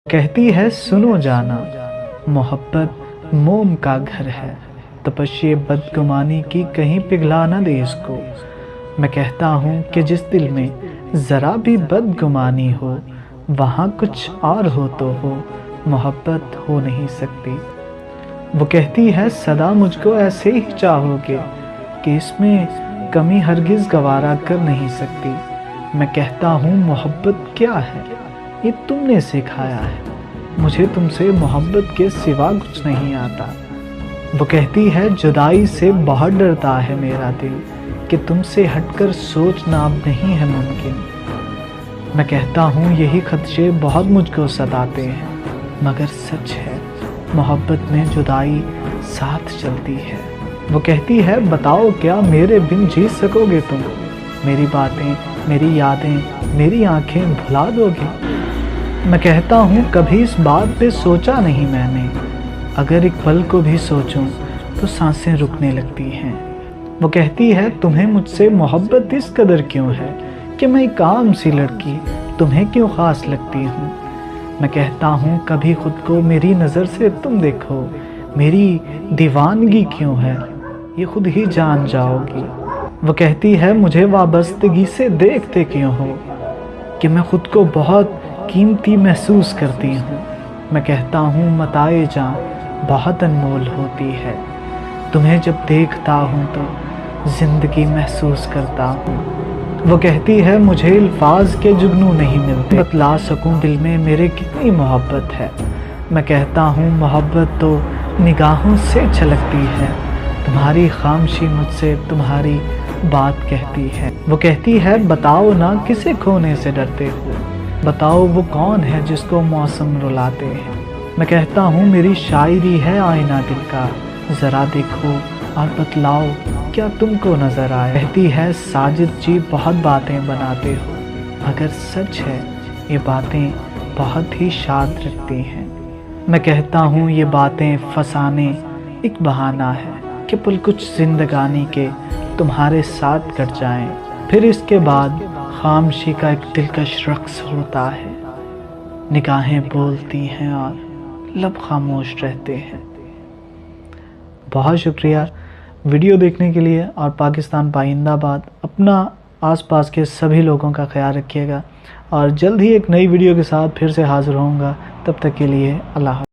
کہتی ہے سنو جانا، محبت موم کا گھر ہے، تپش بدگمانی کی کہیں پگھلا نہ دے اس کو۔ میں کہتا ہوں کہ جس دل میں ذرا بھی بدگمانی ہو، وہاں کچھ اور ہو تو ہو، محبت ہو نہیں سکتی۔ وہ کہتی ہے صدا مجھ کو ایسے ہی چاہو گے کہ اس میں کمی ہرگز گوارا کر نہیں سکتی۔ میں کہتا ہوں محبت کیا ہے، یہ تم نے سکھایا ہے، مجھے تم سے محبت کے سوا کچھ نہیں آتا۔ وہ کہتی ہے جدائی سے بہت ڈرتا ہے میرا دل، کہ تم سے ہٹ کر سوچنا اب نہیں ہے ممکن۔ میں کہتا ہوں یہی خدشے بہت مجھ کو ستاتے ہیں، مگر سچ ہے محبت میں جدائی ساتھ چلتی ہے۔ وہ کہتی ہے بتاؤ کیا میرے بن جی سکو گے تم، میری باتیں، میری یادیں، میری آنکھیں بھلا دو گے؟ میں کہتا ہوں کبھی اس بات پہ سوچا نہیں میں نے، اگر ایک پل کو بھی سوچوں تو سانسیں رکنے لگتی ہیں۔ وہ کہتی ہے تمہیں مجھ سے محبت اس قدر کیوں ہے کہ میں ایک عام سی لڑکی تمہیں کیوں خاص لگتی ہوں؟ میں کہتا ہوں کبھی خود کو میری نظر سے تم دیکھو، میری دیوانگی کیوں ہے یہ خود ہی جان جاؤ گی۔ وہ کہتی ہے مجھے وابستگی سے دیکھتے کیوں ہو، کہ میں خود کو بہت قیمتی محسوس کرتی ہوں۔ میں کہتا ہوں متاع جاں بہت انمول ہوتی ہے، تمہیں جب دیکھتا ہوں تو زندگی محسوس کرتا ہوں۔ وہ کہتی ہے مجھے الفاظ کے جگنو نہیں ملتے، بتلا سکوں دل میں میرے کتنی محبت ہے۔ میں کہتا ہوں محبت تو نگاہوں سے چھلکتی ہے، تمہاری خاموشی مجھ سے تمہاری بات کہتی ہے۔ وہ کہتی ہے بتاؤ نا کسے کھونے سے ڈرتے ہو، بتاؤ وہ کون ہے جس کو موسم رلاتے ہیں۔ میں کہتا ہوں میری شاعری ہے آئینہ دل کا، ذرا دیکھو اور بتلاؤ کیا تم کو نظر آئے۔ کہتی ہے ساجد جی بہت باتیں بناتے ہو، مگر سچ ہے یہ باتیں بہت ہی شاد رکھتی ہیں۔ میں کہتا ہوں یہ باتیں فسانے ایک بہانہ ہے کہ پل کچھ زندگانی کے تمہارے ساتھ کٹ جائیں، پھر اس کے بعد خاموشی کا ایک دلکش رقص ہوتا ہے، نگاہیں بولتی ہیں اور لب خاموش رہتے ہیں۔ بہت شکریہ ویڈیو دیکھنے کے لیے، اور پاکستان پائندہ باد، اپنا آس پاس کے سبھی لوگوں کا خیال رکھیے گا، اور جلد ہی ایک نئی ویڈیو کے ساتھ پھر سے حاضر ہوں گا۔ تب تک کے لیے اللہ حافظ۔